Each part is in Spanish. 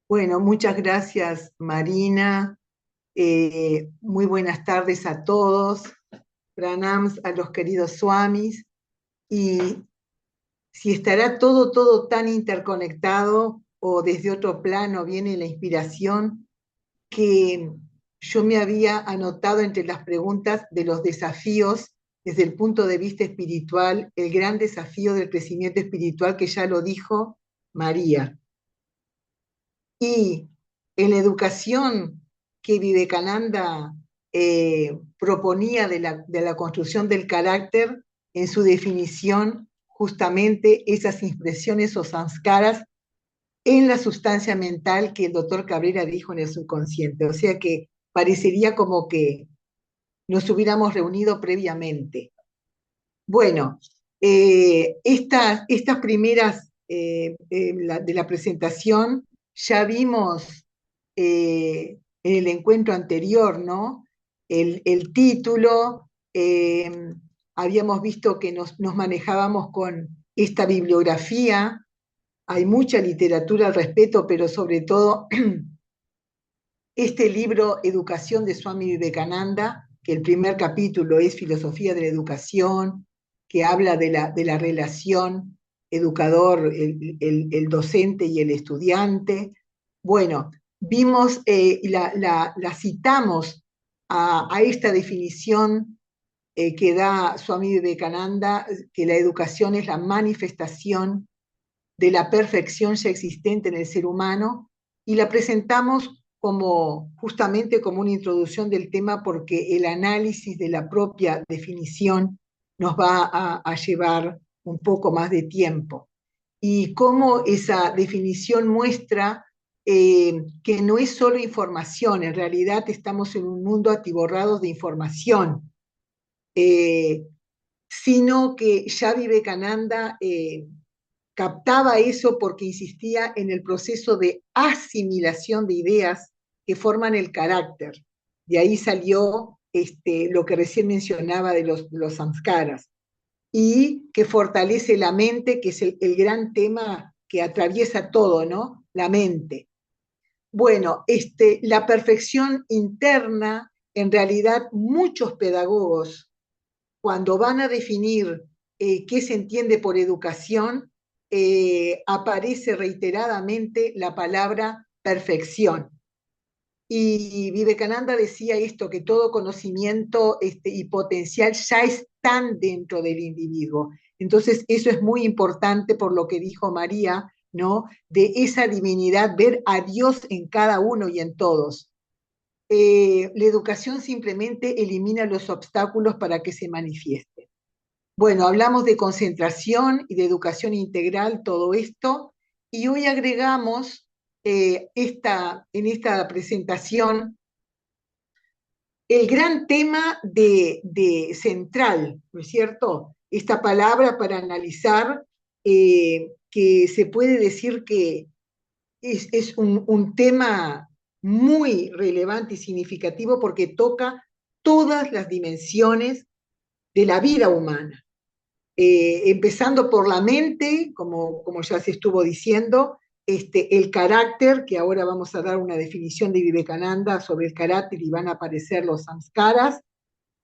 Bueno, muchas gracias, Marina. Muy buenas tardes a todos. Pranams a los queridos swamis. Y si estará todo tan interconectado o desde otro plano viene la inspiración que yo me había anotado entre las preguntas de los desafíos desde el punto de vista espiritual, el gran desafío del crecimiento espiritual que ya lo dijo María. Y en la educación que Vivekananda proponía de la construcción del carácter, en su definición, justamente esas impresiones o samskaras en la sustancia mental que el doctor Cabrera dijo en el subconsciente. O sea que parecería como que nos hubiéramos reunido previamente. Bueno, estas primeras de la presentación ya vimos en el encuentro anterior, ¿no? El título, habíamos visto que nos manejábamos con esta bibliografía, hay mucha literatura al respecto, pero sobre todo este libro Educación de Swami Vivekananda, que el primer capítulo es Filosofía de la Educación, que habla de la relación educador, el docente y el estudiante. Bueno, vimos, la citamos a esta definición que da Swami Vivekananda, que la educación es la manifestación de la perfección ya existente en el ser humano, y la presentamos justamente como una introducción del tema porque el análisis de la propia definición nos va a llevar un poco más de tiempo. Y cómo esa definición muestra que no es solo información, en realidad estamos en un mundo atiborrado de información, eh, sino que ya Vivekananda captaba eso porque insistía en el proceso de asimilación de ideas que forman el carácter. De ahí salió lo que recién mencionaba de los samskaras, y que fortalece la mente, que es el gran tema que atraviesa todo, ¿no? La mente. Bueno, la perfección interna, en realidad muchos pedagogos cuando van a definir qué se entiende por educación, aparece reiteradamente la palabra perfección. Y Vivekananda decía esto, que todo conocimiento y potencial ya están dentro del individuo. Entonces, eso es muy importante por lo que dijo María, ¿no? De esa divinidad, ver a Dios en cada uno y en todos. La educación simplemente elimina los obstáculos para que se manifieste. Bueno, hablamos de concentración y de educación integral, todo esto, y hoy agregamos en esta presentación el gran tema central, ¿no es cierto? Esta palabra para analizar, que se puede decir que es un tema muy relevante y significativo porque toca todas las dimensiones de la vida humana, empezando por la mente, como ya se estuvo diciendo, el carácter, que ahora vamos a dar una definición de Vivekananda sobre el carácter y van a aparecer los samskaras,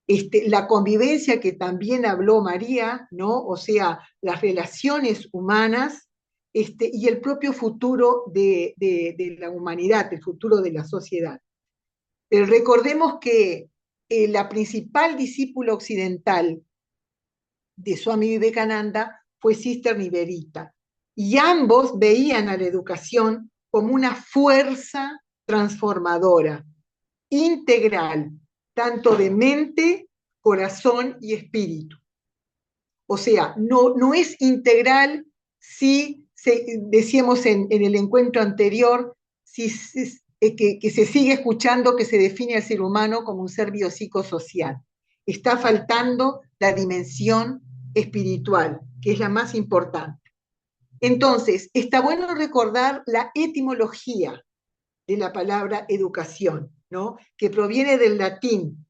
la convivencia que también habló María, ¿no? O sea, las relaciones humanas, y el propio futuro de la humanidad, el futuro de la sociedad. Recordemos que la principal discípula occidental de Swami Vivekananda fue Sister Nivedita. Y ambos veían a la educación como una fuerza transformadora, integral, tanto de mente, corazón y espíritu. O sea, no es integral si decíamos en el encuentro anterior, que se sigue escuchando que se define al ser humano como un ser biopsicosocial. Está faltando la dimensión espiritual, que es la más importante. Entonces, está bueno recordar la etimología de la palabra educación, ¿no? Que proviene del latín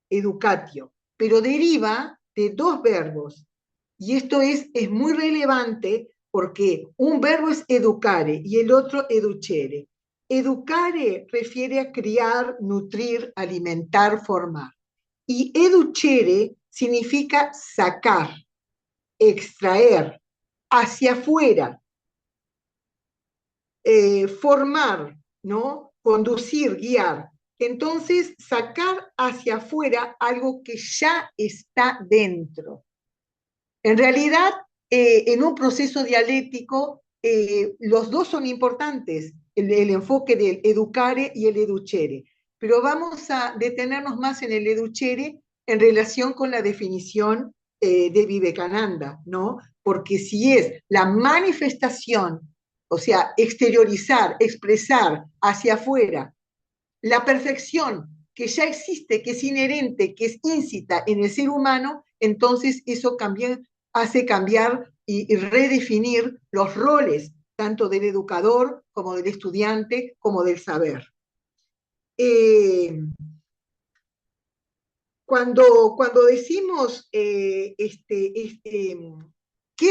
educatio, pero deriva de dos verbos. Y esto es muy relevante porque un verbo es educare y el otro educere. Educare refiere a criar, nutrir, alimentar, formar. Y educere significa sacar, extraer, hacia afuera, formar, ¿no? Conducir, guiar. Entonces, sacar hacia afuera algo que ya está dentro. En realidad, en un proceso dialéctico, los dos son importantes, el enfoque del educare y el educere. Pero vamos a detenernos más en el educere en relación con la definición de Vivekananda, ¿no? Porque si es la manifestación, o sea, exteriorizar, expresar hacia afuera, la perfección que ya existe, que es inherente, que es íncita en el ser humano, entonces eso hace cambiar y redefinir los roles, tanto del educador como del estudiante, como del saber. Eh, cuando decimos qué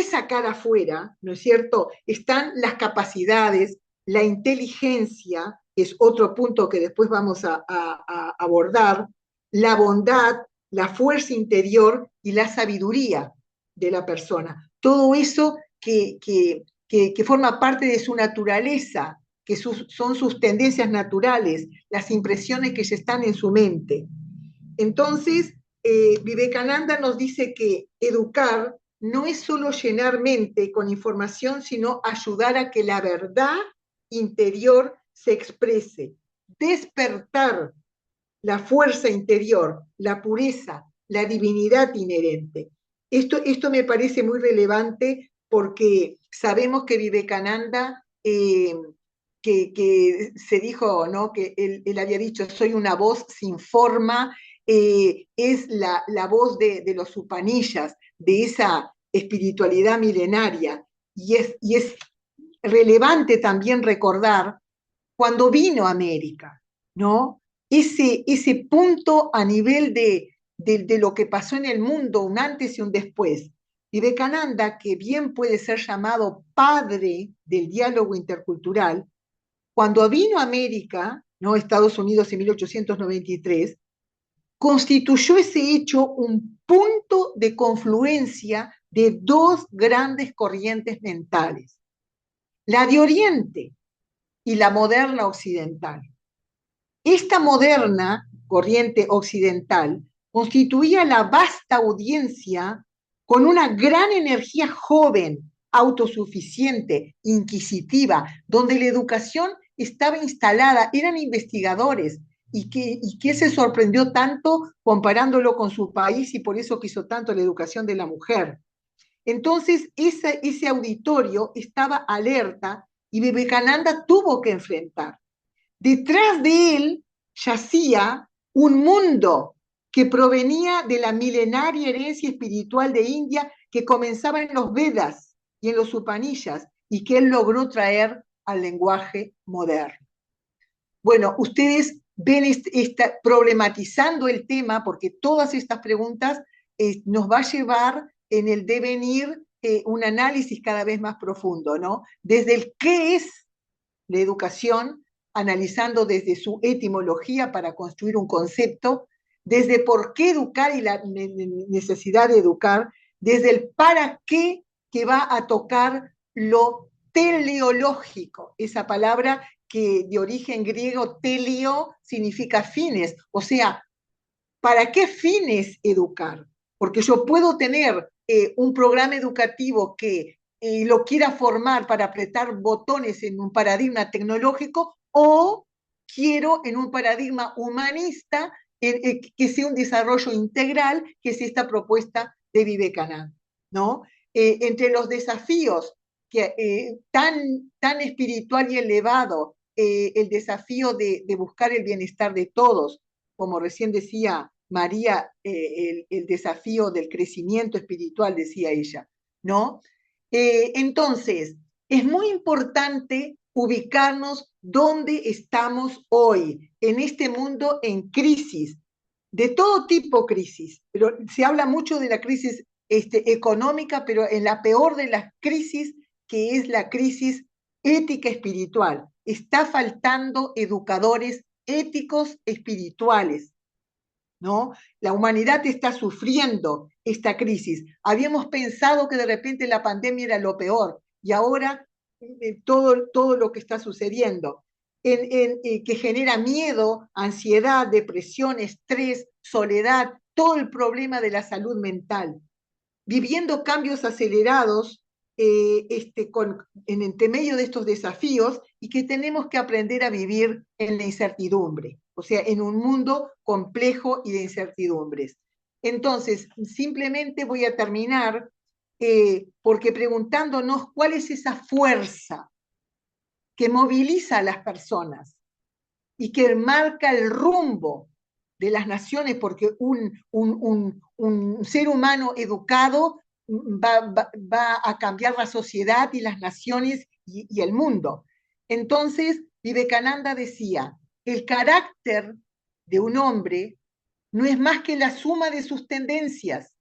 sacar afuera, ¿no es cierto? Están las capacidades, la inteligencia, que es otro punto que después vamos a abordar, la bondad, la fuerza interior y la sabiduría de la persona. Todo eso que forma parte de su naturaleza, que son sus tendencias naturales, las impresiones que ya están en su mente. Entonces, Vivekananda nos dice que educar no es solo llenar mente con información, sino ayudar a que la verdad interior se exprese, despertar la fuerza interior, la pureza, la divinidad inherente. Esto me parece muy relevante porque sabemos que Vivekananda, que se dijo, ¿no? Que él había dicho, soy una voz sin forma, es la voz de los Upanishads, de esa espiritualidad milenaria. Y es relevante también recordar cuando vino a América, ¿no? Ese punto a nivel de lo que pasó en el mundo, un antes y un después. Vivekananda, que bien puede ser llamado padre del diálogo intercultural, cuando vino a América, ¿no? Estados Unidos en 1893, constituyó ese hecho un punto de confluencia de dos grandes corrientes mentales, la de Oriente y la moderna occidental. Esta moderna corriente occidental constituía la vasta audiencia con una gran energía joven, autosuficiente, inquisitiva, donde la educación estaba instalada, eran investigadores, y que se sorprendió tanto comparándolo con su país y por eso quiso tanto la educación de la mujer. Entonces, ese auditorio estaba alerta y Vivekananda tuvo que enfrentar. Detrás de él yacía un mundo que provenía de la milenaria herencia espiritual de India que comenzaba en los Vedas y en los Upanishads y que él logró traer al lenguaje moderno. Bueno, ustedes ven problematizando el tema porque todas estas preguntas nos va a llevar en el devenir un análisis cada vez más profundo, ¿no? Desde el qué es la educación, analizando desde su etimología para construir un concepto, desde por qué educar y la necesidad de educar, desde el para qué que va a tocar lo teleológico, esa palabra que de origen griego telio significa fines, o sea, ¿para qué fines educar? Porque yo puedo tener un programa educativo que lo quiera formar para apretar botones en un paradigma tecnológico o quiero en un paradigma humanista que sea un desarrollo integral, que es esta propuesta de Vivekananda, ¿no? Entre los desafíos tan espiritual y elevado, el desafío de buscar el bienestar de todos, como recién decía María, el desafío del crecimiento espiritual, decía ella, ¿no? Entonces, es muy importante ubicarnos dónde estamos hoy, en este mundo en crisis, de todo tipo crisis, pero se habla mucho de la crisis económica, pero en la peor de las crisis, que es la crisis ética espiritual. está faltando educadores éticos, espirituales, ¿no? La humanidad está sufriendo esta crisis. Habíamos pensado que de repente la pandemia era lo peor y ahora todo lo que está sucediendo, que genera miedo, ansiedad, depresión, estrés, soledad, todo el problema de la salud mental, viviendo cambios acelerados en entre medio de estos desafíos y que tenemos que aprender a vivir en la incertidumbre, o sea, en un mundo complejo y de incertidumbres. Entonces, simplemente voy a terminar porque preguntándonos cuál es esa fuerza que moviliza a las personas y que marca el rumbo de las naciones, porque un ser humano educado va a cambiar la sociedad y las naciones y el mundo. Entonces, Vivekananda decía, el carácter de un hombre no es más que la suma de sus tendencias,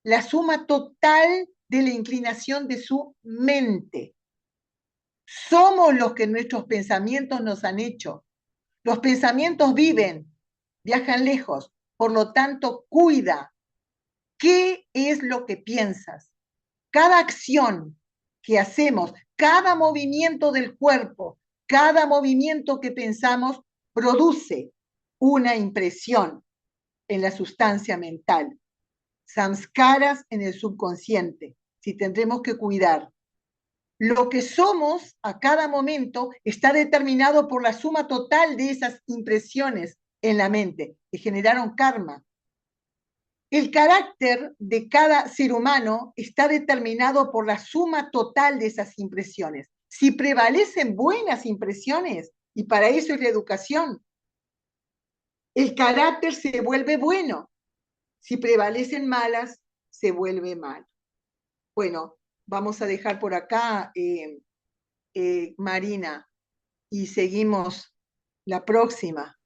la suma total de la inclinación de su mente. Somos los que nuestros pensamientos nos han hecho. Los pensamientos viven, viajan lejos, por lo tanto, cuida. ¿Qué es lo que piensas? Cada acción que hacemos, cada movimiento del cuerpo, cada movimiento que pensamos produce una impresión en la sustancia mental, samskaras en el subconsciente, si tendremos que cuidar. Lo que somos a cada momento está determinado por la suma total de esas impresiones en la mente que generaron karma. El carácter de cada ser humano está determinado por la suma total de esas impresiones. Si prevalecen buenas impresiones, y para eso es la educación, el carácter se vuelve bueno. Si prevalecen malas, se vuelve mal. Bueno, vamos a dejar por acá, Marina, y seguimos la próxima.